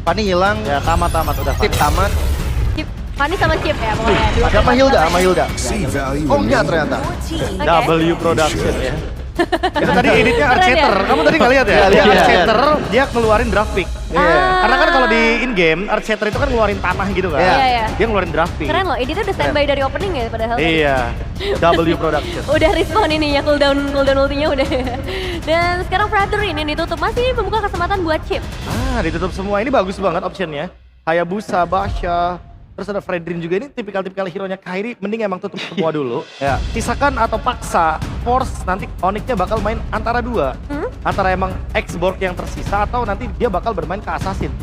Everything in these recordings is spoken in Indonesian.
Fanny hilang. Ya tamat udah. Chip tamat. Chip, Fanny sama Chip ya pokoknya. Dua Sama Hilda. See value Oh in enggak me. ternyata. Oke. W Production ya. Itu tadi editnya Keren Archater. ya? Kamu tadi nggak lihat ya? Iya, Dia iya. Archater, dia ngeluarin draft pick. Iya. Karena kan kalau di in game Archater itu kan ngeluarin tanah gitu kan. Iya. Iya. Dia ngeluarin draft pick. Keren loh, editnya udah standby dari opening ya padahal. Iya. W Production. Udah respawn ini ya, cooldown ultinya udah. Dan sekarang Predator ini ditutup, masih membuka kesempatan buat Chip. Ditutup semua. Ini bagus banget optionnya. Hayabusa, Basha, terus ada Fredrin juga. Ini tipikal-tipikal hero-nya Kairi. Mending emang tutup semua dulu. Ya. Sisakan atau paksa, force nanti Onyx-nya bakal main antara dua. Antara emang X-Borg yang tersisa atau nanti dia bakal bermain ke Assassin.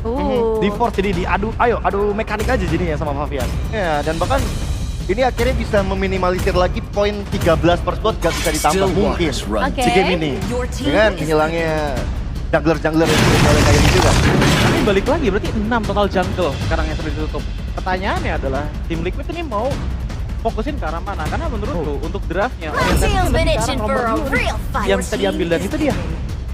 Di force jadi diadu, adu mekanik aja jadinya sama Favian. Ya, dan bahkan ini akhirnya bisa meminimalisir lagi poin 13 per slot gak bisa ditambah Still mungkin waters run. Oke. si game ini. Dengan hilangnya jungler-jungler yang sudah kayak gitu kan. Tapi balik lagi berarti 6 total jungle sekarang yang sudah ditutup. Pertanyaannya adalah tim Liquid ini mau fokusin ke arah mana? Karena menurutku untuk draftnya orientasinya lebih ke arah nomor 2 yang bisa diambil dan itu dia.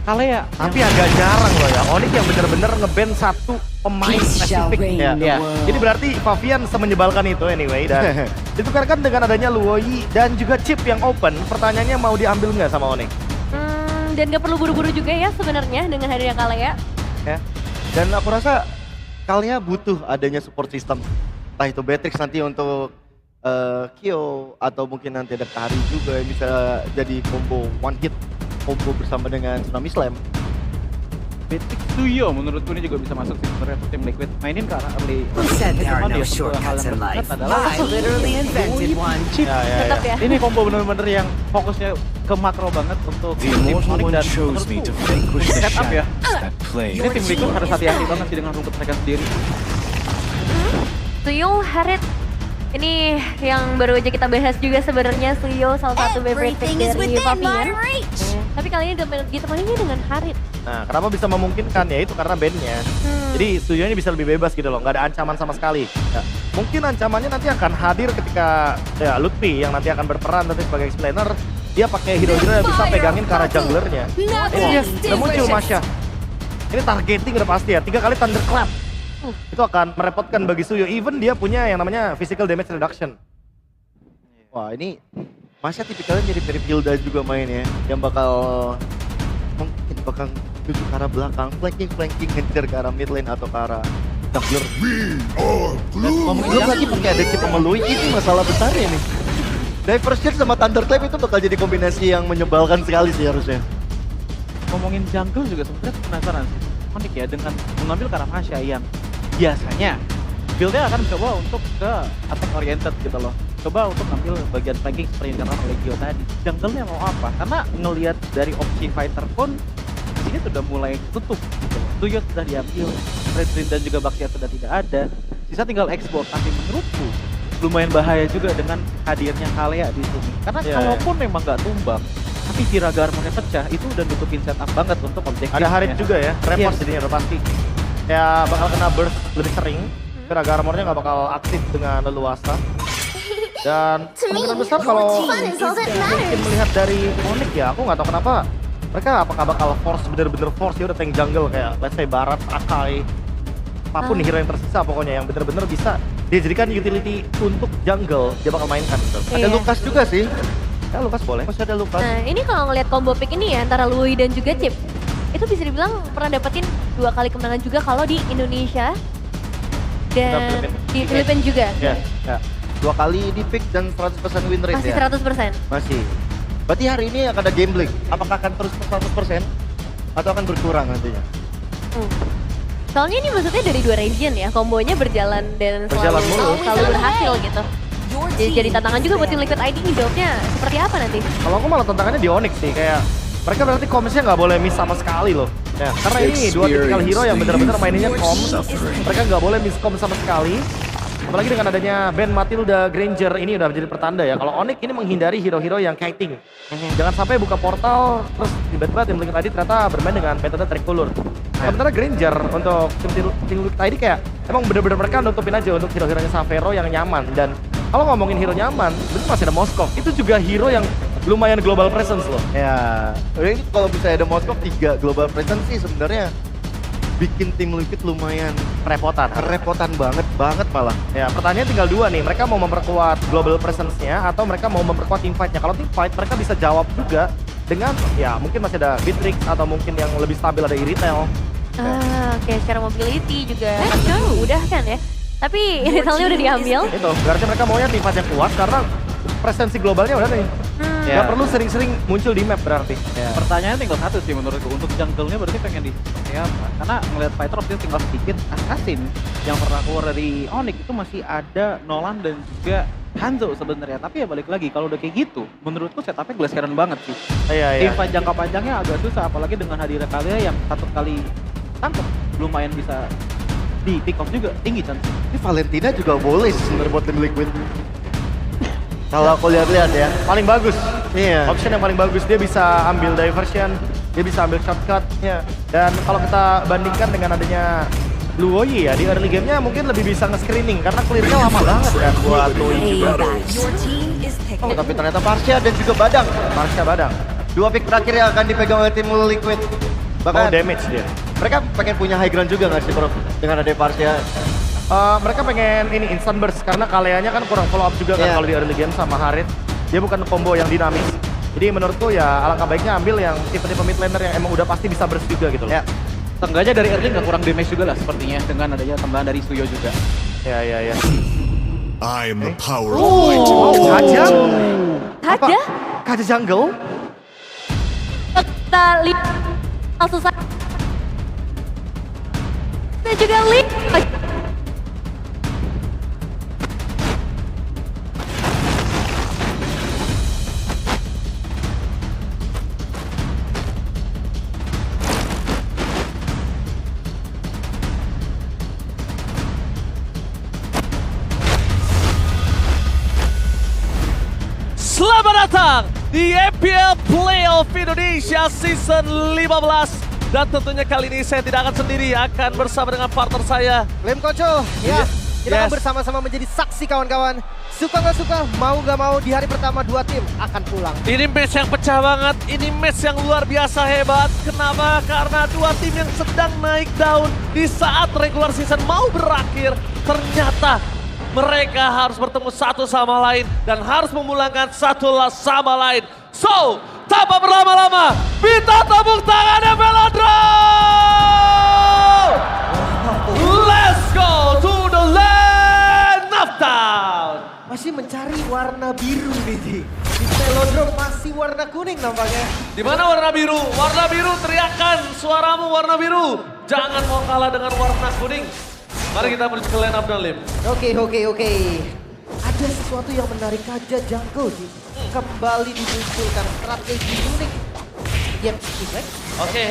Kalea. Tapi agak jarang loh ya, Onyx yang bener-bener nge-ban satu pemain spesifik. Ya. Jadi berarti Favian semenyebalkan itu anyway dan ditukarkan dengan adanya Luoyi dan juga Chip yang open. Pertanyaannya mau diambil nggak sama Onyx? Dan gak perlu buru-buru juga ya sebenarnya dengan hadirnya Kalea. Ya. Dan aku rasa kalian butuh adanya support system. Entah itu Beatrix nanti untuk Kyo atau mungkin nanti ada Kari juga yang bisa jadi combo one hit combo bersama dengan Tsunami Slam. Beatrix Suyo menurutku ini juga bisa masuk sih sebenarnya untuk tim Liquid. Mainin ke arah early. Who said there are Cuman no ya, satu hal shortcuts yang in life? berat adalah I literally invented one. Chip. Tetap ya. Ini combo bener-bener yang fokusnya ke makro banget untuk The tim immortal Onyx one dan chose me to menurutku vanquish the setup ya. shadows that play. Ini tim Liquid harus hati-hati banget sih dengan rumput mereka sendiri. Suyo, Harit. Ini yang baru aja kita bahas juga sebenarnya Suyo salah satu favorite pick dari Favian. Tapi kali ini ditemaninnya dengan Harit. Nah, kenapa bisa memungkinkan ya itu karena bandnya. Jadi Suyo ini bisa lebih bebas gitu loh, nggak ada ancaman sama sekali. Ya, mungkin ancamannya nanti akan hadir ketika ya Lutfi yang nanti akan berperan nanti sebagai explainer. Dia pakai hero-hero yang bisa pegangin ke arah junglernya. Iya, udah muncul Masha. Ini targeting udah pasti ya, 3 kali Thunderclap. Itu akan merepotkan bagi Suyo, even dia punya yang namanya physical damage reduction. Wah ini Masha tipikalnya jadi mirip Hilda juga main ya. Yang mungkin bakal menuju ke arah belakang, flanking ngejar ke arah mid lane atau ke arah jungler. Belum lagi pakai ada Chip sama Lui, ini masalah besarnya nih. Diver's Shield sama Thunderclap itu bakal jadi kombinasi yang menyebalkan sekali sih harusnya. Ngomongin jungle juga sebenarnya penasaran sih. Unik ya dengan mengambil ke arah Masha yang biasanya build-nya akan mencoba untuk ke attack oriented gitu loh. Coba untuk ambil bagian flanking seperti yang dilakukan oleh Gio tadi. Jungle-nya mau apa? Karena ngelihat dari opsi fighter pun ini sudah mulai tutup gitu. Tuyot sudah diambil, Fredrin dan juga Baxia sudah tidak ada. Sisa tinggal X-Borg, tapi menurutku lumayan bahaya juga dengan hadirnya Kalea di sini. Karena kalaupun memang nggak tumbang, tapi Kiraga armornya pecah, itu udah nutupin setup banget untuk objektifnya. Ada Harit juga ya, report Yes. jadinya udah pasti. Ya bakal kena burst lebih sering, Kiraga armornya nggak bakal aktif dengan leluasa. Dan kemungkinan besar kalau mungkin melihat dari Onyx ya, aku nggak tahu kenapa mereka apakah bakal force bener-bener force ya udah tank jungle kayak let's say Barat, Akai, apapun hero yang tersisa pokoknya yang bener-bener bisa dijadikan utility untuk jungle dia bakal mainkan gitu. Ada Lukas juga sih. Ya Lukas boleh. Masih ada Lukas. Nah ini kalau ngelihat combo pick ini ya antara Lui dan juga Chip, itu bisa dibilang pernah dapetin 2 kali kemenangan juga kalau di Indonesia dan di Filipina juga. Ya, ya. 2 kali di pick dan 100% win rate Masih ya. 100%. Masih. Berarti hari ini akan ada gambling. Apakah akan terus 100% atau akan berkurang nantinya? Soalnya ini maksudnya dari 2 region ya, kombonya berjalan dan Berjalan mulu. selalu berhasil gitu. Jadi tantangan juga buat tim Liquid ID jawabnya seperti apa nanti? Kalau aku malah tantangannya di Onyx sih, kayak mereka berarti comms-nya nggak boleh miss sama sekali loh. Ya, karena ini 2 tipikal hero yang bener-bener maininnya comms, mereka nggak boleh miss comms sama sekali. Apalagi dengan adanya band Matilda Granger ini udah menjadi pertanda ya. Kalau Onyx ini menghindari hero-hero yang kiting. Jangan sampai buka portal terus tiba-tiba tim Liquid ID ternyata bermain dengan metode tricolor. Sementara Granger untuk tim Liquid ID kayak emang bener-bener mereka nutupin aja untuk hero-heronya Savero yang nyaman. Dan kalau ngomongin hero nyaman, bener masih ada Moskov. Itu juga hero yang lumayan global presence loh. Ya, ini kalau bisa ada Moskov 3 global presence sih sebenarnya bikin tim Liquid lumayan Kerepotan. kerepotan banget malah. Ya, pertanyaan tinggal dua nih. Mereka mau memperkuat global presence-nya atau mereka mau memperkuat team fight-nya. Kalau team fight mereka bisa jawab juga dengan ya mungkin masih ada Bitrix atau mungkin yang lebih stabil ada Iritel. Oke, secara mobility juga mudah kan ya. Tapi Iritalnya udah diambil. Itu berarti mereka maunya tim fight yang kuat karena presensi globalnya udah nih. Ya. Gak perlu sering-sering muncul di map berarti. Pertanyaannya tinggal satu sih menurutku, untuk jungle-nya berarti pengen di apa? Karena ngeliat fighter opsi tinggal sedikit. Assassin yang pernah keluar dari Onyx itu masih ada Nolan dan juga Hanzo sebenarnya. Tapi ya balik lagi, kalau udah kayak gitu, menurutku setupnya Glacier banget sih. Iya. Tim fight jangka panjangnya agak susah, apalagi dengan hadirnya kalian yang satu kali tangkap lumayan bisa di pick off juga, tinggi chance. Ini Valentina juga boleh sih sebenarnya buat tim Liquid. Kalau aku lihat-lihat ya. Paling bagus. Iya. Option yang paling bagus, dia bisa ambil diversion, dia bisa ambil shortcut. Dan kalau kita bandingkan dengan adanya Blue Oyi ya, di early game-nya mungkin lebih bisa nge-screening karena clear-nya lama banget kan buat Blue Oyi juga. Your team is Oh, picking. tapi ternyata Parsia dan juga Badang. Marsha Badang. Dua pick terakhir yang akan dipegang oleh tim Liquid. Mau Bahkan damage dia. mereka pengen punya high ground juga nggak sih Prof? Dengan ada Parsia. Mereka pengen ini instant burst karena Kaleanya kan kurang follow up juga kan Iya. kalau di early game sama Harit. Dia bukan combo yang dinamis. Jadi menurutku ya alangkah baiknya ambil yang tipe-tipe mid laner yang emang udah pasti bisa burst juga gitu loh. Ya. Tengganya dari early nggak kurang damage juga lah sepertinya dengan adanya tambahan dari Suyo juga. Ya. I am the power of Oh, Kaja? Kaja? Kaja jungle? Kita lihat langsung saja. Dan juga Lee. Selamat datang di EPL Playoff Indonesia Season 15. Dan tentunya kali ini saya tidak akan sendiri, akan bersama dengan partner saya. Lem Koco, ya kita akan Yes. bersama-sama menjadi saksi kawan-kawan. Suka nggak suka, mau nggak mau di hari pertama dua tim akan pulang. Ini match yang pecah banget, ini match yang luar biasa hebat. Kenapa? Karena dua tim yang sedang naik daun di saat regular season mau berakhir. Ternyata mereka harus bertemu satu sama lain dan harus memulangkan satu sama lain. So, tanpa berlama-lama, minta tepuk tangannya Velodro! Let's go to the land of town! Masih mencari warna biru nih Di Velodrome masih warna kuning nampaknya. Di mana warna biru? Warna biru, teriakan suaramu warna biru. Jangan mau kalah dengan warna kuning. Mari kita menuju ke line up dan lim. Oke. Ada sesuatu yang menarik Kaja Jungle Di. Kembali dimunculkan strategi unik. Game effect. Oke,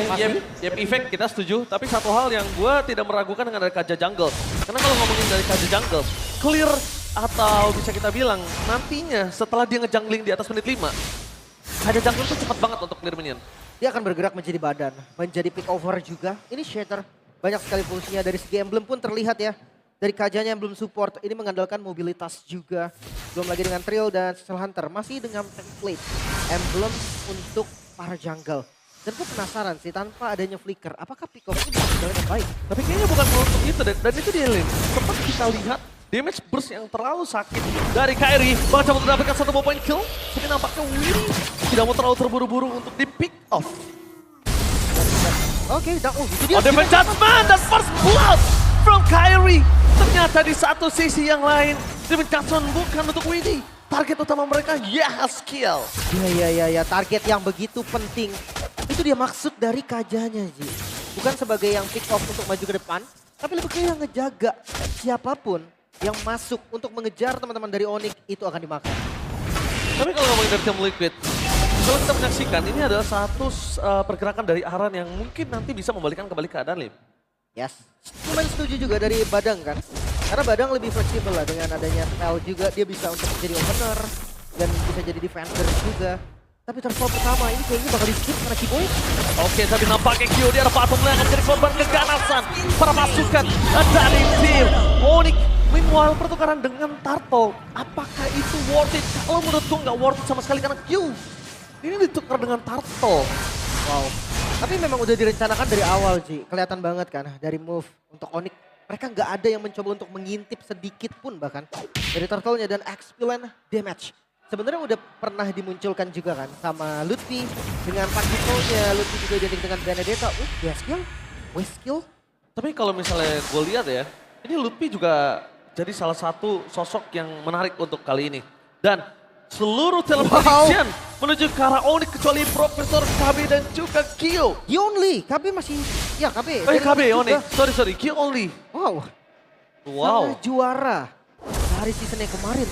Yep Effect kita setuju. Tapi satu hal yang gue tidak meragukan dengan dari Kaja Jungle. Karena kalau ngomongin dari Kaja Jungle, clear atau bisa kita bilang nantinya setelah dia ngejungling di atas menit 5, Kaja Jungle itu cepat banget untuk clear minion. Dia akan bergerak menjadi badan, menjadi pick over juga. Ini Shatter, banyak sekali fungsinya dari segi emblem pun terlihat ya. Dari Kajanya yang belum support, ini mengandalkan mobilitas juga. Belum lagi dengan Trill dan Cecil Hunter, masih dengan template emblem untuk para jungle. Dan gue penasaran sih, tanpa adanya flicker, apakah pick off ini bisa berjalan baik? Tapi kayaknya bukan untuk itu dan itu dia Lim. Sempat kita lihat damage burst yang terlalu sakit dari Kairi. Bahkan coba mendapatkan satu point kill. Tapi nampaknya Willy tidak mau terlalu terburu-buru untuk di pick off. Oke, itu dia. Oh, Devon Judgment dan first blood from Kairi. Ternyata di satu sisi yang lain, Devon Judgment bukan untuk Willy. Target utama mereka, skill. Iya, target yang begitu penting. Itu dia maksud dari Kajanya, Ji. Bukan sebagai yang pick off untuk maju ke depan, tapi lebih ke yang ngejaga siapapun yang masuk untuk mengejar teman-teman dari Onyx itu akan dimakan. Tapi kalau ngomongin dari tim Liquid, kalau kita menyaksikan ini adalah satu pergerakan dari Aran yang mungkin nanti bisa membalikan kembali keadaan Lim. Yes. Cuman setuju juga dari Badang kan. Karena Badang lebih fleksibel lah dengan adanya spell juga. Dia bisa untuk menjadi opener dan bisa jadi defender juga. Tapi terfall pertama ini kayaknya bakal di skip karena Kiboy. Oke, tapi nampaknya Kyo di arah patung yang akan menjadi korban keganasan para pasukan dari tim Onyx. Meanwhile, pertukaran dengan Turtle, apakah itu worth it? Kalau menurutku nggak worth it sama sekali karena Kyo ini ditukar dengan Turtle. Wow. Tapi memang udah direncanakan dari awal, Ji. Kelihatan banget kan dari move untuk Onyx. Mereka nggak ada yang mencoba untuk mengintip sedikit pun bahkan dari turtle-nya dan experience damage. Sebenarnya udah pernah dimunculkan juga kan sama Lutfi dengan particle-nya. Lutfi juga identik dengan Benedetta. Waste skill. Tapi kalau misalnya gue lihat ya, ini Lutfi juga jadi salah satu sosok yang menarik untuk kali ini. Dan seluruh teleprediction menuju ke arah Onyx kecuali Profesor KB dan juga Kyo. Only, KB masih, ya KB. Eh KB juga. Onyx, sorry, Kyo only. Wow. Sang juara dari season yang kemarin.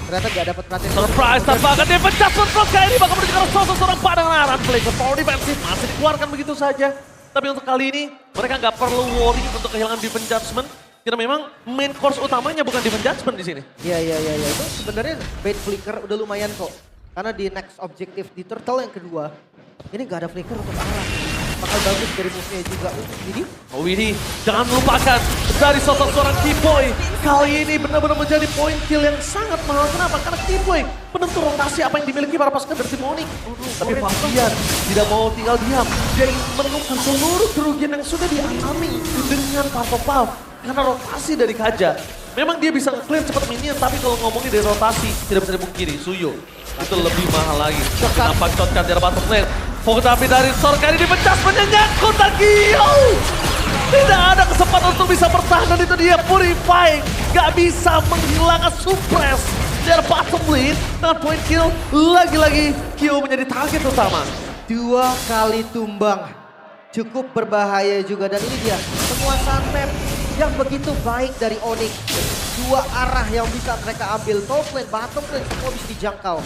Ternyata gak dapat perhatian. Surprise tampaknya dia pecah Sunfrog kali ini bakal menuju ke arah sosok seorang padangan. Play ke power defensive masih dikeluarkan begitu saja. Tapi untuk kali ini mereka nggak perlu worry untuk kehilangan defense judgment. Karena memang main course utamanya bukan defense judgment di sini. Iya. Itu sebenarnya bait flicker udah lumayan kok. Karena di next objektif di turtle yang kedua, ini nggak ada flicker untuk arah. Bakal bagus dari move-nya juga. Jadi, Widhi, jangan lupakan dari sosok seorang Kiboy. Kali ini benar-benar menjadi point kill yang sangat mahal. Kenapa? Karena Kiboy penentu rotasi apa yang dimiliki para pasukan dari tim Onyx. Tapi Fabian tidak mau tinggal diam. Dia ingin menemukan seluruh kerugian yang sudah dialami dengan Purple Valve. Karena rotasi dari Kaja. Memang dia bisa nge-clear cepat minion, tapi kalau ngomongin dari rotasi, tidak bisa dipungkiri. Suyo, itu lebih mahal lagi. Nampak shotgun dari bottom lane. Fokus api dari Sorka ini dipecah, menyangkut lagi. Tidak ada kesempatan untuk bisa bertahan, dan itu dia Purifying. Gak bisa menghilangkan suppress dari bottom lane. Dengan point kill, lagi-lagi Kyo menjadi target utama. 2 kali tumbang. Cukup berbahaya juga, dan ini dia penguasaan map yang begitu baik dari Onyx. 2 arah yang bisa mereka ambil, top lane, bottom lane, semua bisa dijangkau.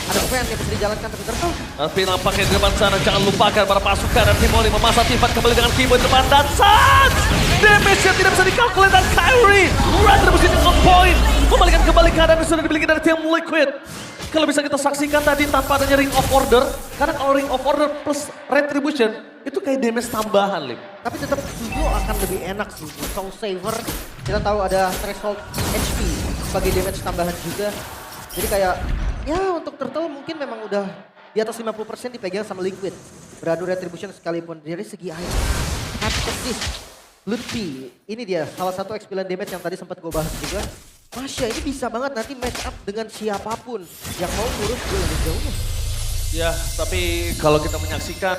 Ada fan yang bisa dijalankan tapi turtle. Tapi nampaknya di depan sana, jangan lupakan para pasukan dan tim Onyx memasang Tifat kembali dengan Kiboy di depan dan Suns! Damage-nya tidak bisa dikalkulasi dan Kyrie retribution on point. Membalikan kembali keadaan yang sudah dimiliki dari tim Liquid. Kalau bisa kita saksikan tadi tanpa adanya Ring of Order, karena kalau Ring of Order plus retribution, itu kayak damage tambahan, Lim. Tapi tetap Suyo akan lebih enak sih. Soul Saver, kita tahu ada threshold HP sebagai damage tambahan juga. Jadi kayak, ya untuk turtle mungkin memang udah di atas 50% dipegang sama Liquid. Beradu retribution sekalipun. Dari segi air, assist, Lutfi, ini dia salah satu experience damage yang tadi sempat gue bahas juga. Masya ini bisa banget nanti match up dengan siapapun yang mau ngurus dia lebih jauhnya. Ya, tapi kalau kita menyaksikan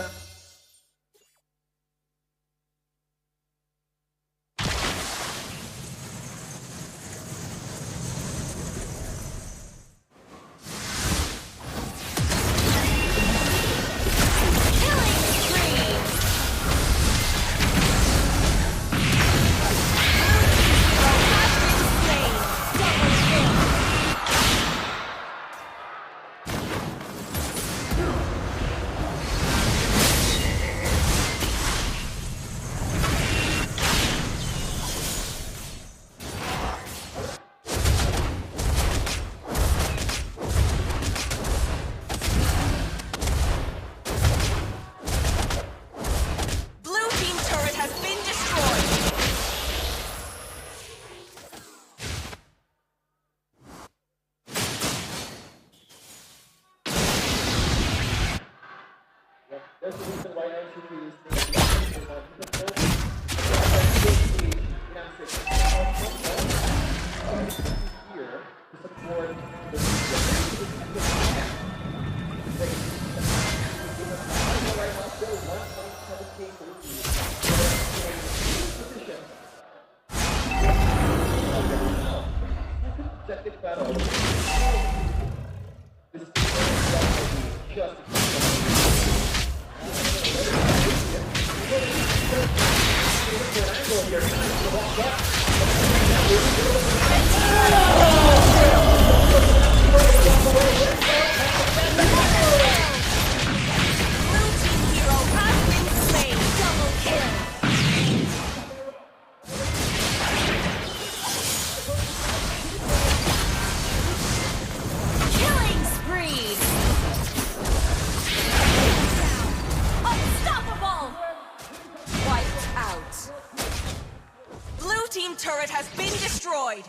turret has been destroyed.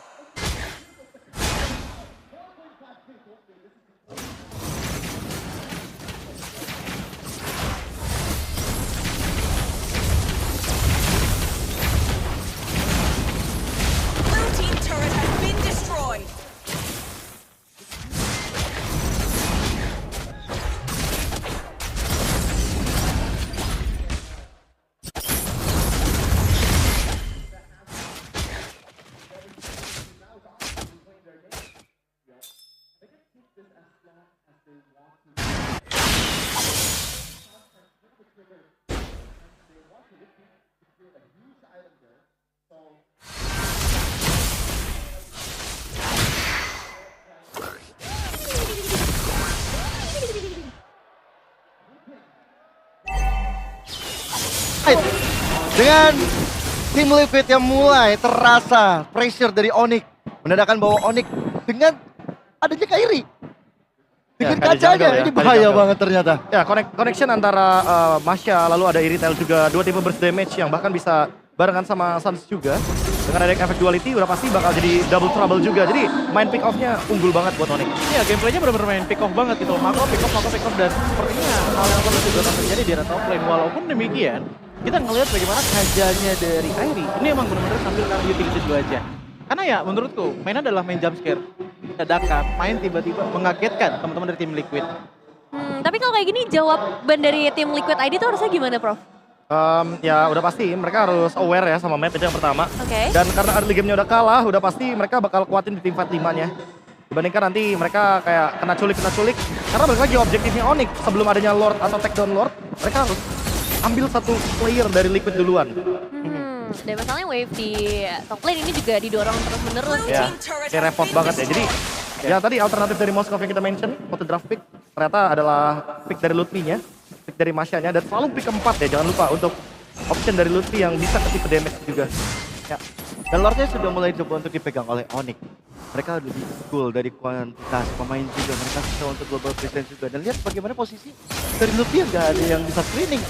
Dengan tim Liquid yang mulai terasa pressure dari Onyx, menandakan bahwa Onyx dengan adanya Kairi, dengan Kairi kacanya jungle ya, ini Kairi bahaya jungle. banget ternyata. Ya, connection antara Masya lalu ada Iritel juga, dua tipe burst damage yang bahkan bisa barengan sama Suns juga. Dengan ada efek duality udah pasti bakal jadi double trouble juga. Jadi main pick off-nya unggul banget buat Onyx. Iya, gameplaynya benar-benar main pick off banget gitu. Makro pick off dan sepertinya hal yang perlu juga akan terjadi di top lane. Walaupun demikian, kita ngelihat bagaimana kajanya dari Kairi. Ini emang benar-benar sambil karena utility dulu aja. Karena ya menurutku mainnya adalah main jump scare. Dadakan, main tiba-tiba mengagetkan teman-teman dari tim Liquid. Tapi kalau kayak gini jawaban dari tim Liquid ID tuh harusnya gimana, Prof? Ya udah pasti mereka harus aware ya sama map itu yang pertama. Oke. Dan karena early game-nya udah kalah, udah pasti mereka bakal kuatin di tim fight 5-nya. Dibandingkan nanti mereka kayak kena culik. Karena balik lagi objektifnya Onyx sebelum adanya Lord atau takedown Lord, mereka harus ambil satu player dari Liquid duluan. Dan masalahnya wave di top lane ini juga didorong terus-menerus. Ya, kayak repot banget ya. Jadi ya tadi alternatif dari Moskov yang kita mention, foto draft pick, ternyata adalah pick dari Lutfi-nya, pick dari Masyanya, dan selalu pick keempat ya, jangan lupa untuk option dari Lutfi yang bisa ke tipe damage juga. Ya. Dan Lordnya sudah mulai coba untuk dipegang oleh Onyx. Mereka lebih cool dari kuantitas pemain juga, mereka bisa untuk global presence juga. Dan lihat bagaimana posisi dari Lutfi yang gak ada yang bisa screening.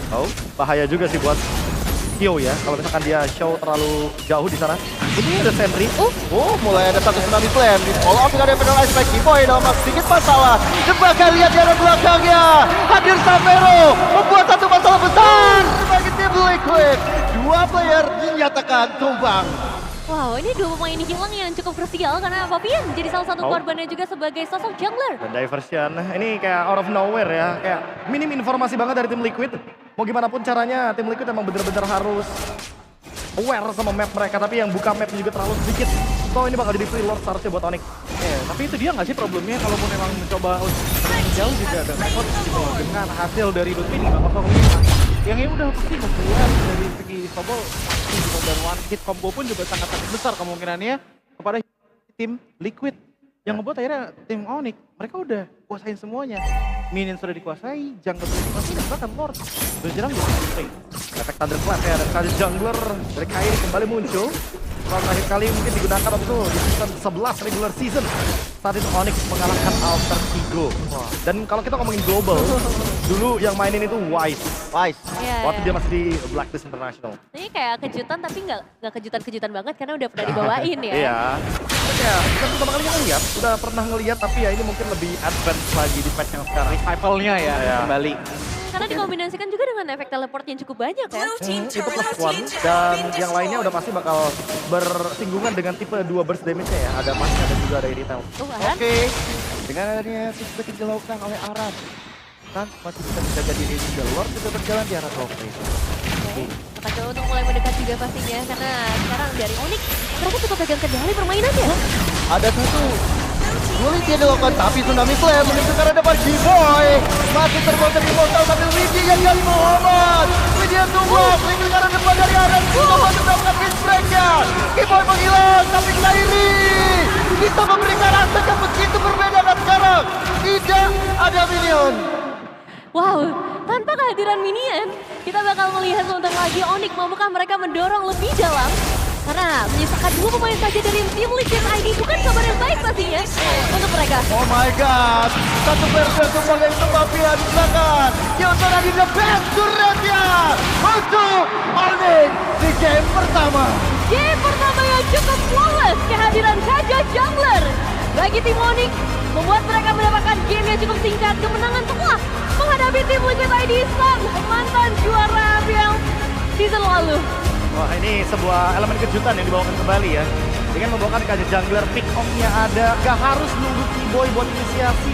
Oh, bahaya juga sih buat Kyo ya, kalau misalkan dia show terlalu jauh di sana. Ini ada Sentry. Mulai ada satu tsunami flame di follow up dengan penalty spike Kiboy dalam sedikit masalah. Dan bahkan lihat di arah belakangnya hadir Savero membuat satu masalah besar bagi tim Liquid. Dua player dinyatakan tumbang. Wow, ini dua pemain hilang yang cukup krusial karena Papian jadi salah satu korbannya juga sebagai sosok jungler. Dan diversion, ini kayak out of nowhere ya, kayak minim informasi banget dari tim Liquid. Mau gimana pun caranya, tim Liquid emang bener-bener harus aware sama map mereka, tapi yang buka map juga terlalu sedikit. So ini bakal jadi free lord seharusnya buat Onyx. Tapi itu dia nggak sih problemnya kalau mau memang mencoba jauh juga ada rekod gitu loh. Dengan hasil dari Lutfi nih, Bang Kosong yang ya udah pasti keluar dari segi Sobol dan one hit combo pun juga sangat-sangat besar kemungkinannya kepada tim Liquid yang ngebuat akhirnya tim Onyx mereka udah kuasain semuanya. Minion sudah dikuasai, jungle sudah dikuasai, dan bahkan Lord sudah jarang bisa play. Efek Thunderclap ya, dan kali jungler dari Kairi kembali muncul. Kalau terakhir kali mungkin digunakan waktu itu di season 11 regular season. Saat itu Onyx mengalahkan Alter Ego. Dan kalau kita ngomongin global, dulu yang mainin itu Wise. Iya, Waktu iya. dia masih di Blacklist International. Ini kayak kejutan tapi nggak kejutan-kejutan banget karena udah pernah dibawain ya. Iya. Tapi ya, bukan pertama kalinya ngeliat, udah pernah ngeliat tapi ya ini mungkin lebih advance lagi di patch yang sekarang. Revival-nya ya Iya. kembali. Karena dikombinasikan juga dengan efek teleport yang cukup banyak ya. Blue team Itu turret plus has one, been dan destroyed. yang lainnya udah pasti bakal bersinggungan dengan tipe 2 burst damage-nya ya. Ada Masya dan juga ada Iritel. Aran. Oke, dengan adanya feedback yang dilakukan oleh Aran, Suns masih bisa menjaga diri juga. Lord juga berjalan di arah top lane. Oke. Akan coba untuk mulai mendekat juga pastinya karena sekarang dari Onyx mereka cukup pegang kendali permainannya. Ada satu sulit dia dilakukan, tapi tsunami flame menuju ke arah depan G-Boy. Masih terbuat dari mortal, tapi Widya yang kali Muhammad. Widya tumbang, menuju ke arah depan dari Aran. Coba untuk melakukan fist break-nya. G-Boy menghilang, tapi Kairi bisa memberikan rasa yang begitu berbeda. Dan sekarang tidak ada minion. Wow, tanpa kehadiran minion, kita bakal melihat sebentar lagi Onyx mampukah mereka mendorong lebih dalam. Karena menyisakan 2 pemain saja dari tim Liquid ID bukan kabar yang baik pastinya untuk mereka. Oh my god, satu versi tumbang yang Papian di belakang. Youtona di the best turretnya untuk Onyx di game pertama. Game pertama yang cukup flawless, kehadiran Kaja Jungler bagi tim Onyx membuat mereka mendapatkan game yang cukup singkat, kemenangan setelah menghadapi tim Liquid ID Sun, mantan juara ABL season lalu. Wah, ini sebuah elemen kejutan yang dibawakan kembali ya. Dengan membawakan Kaja Jungler, pick off-nya ada, gak harus nunggu T-Boy buat inisiasi.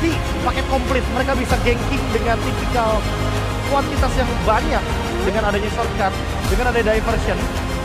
Jadi paket komplit, mereka bisa ganking dengan tipikal kuantitas yang banyak. Dengan adanya shortcut, dengan ada diversion.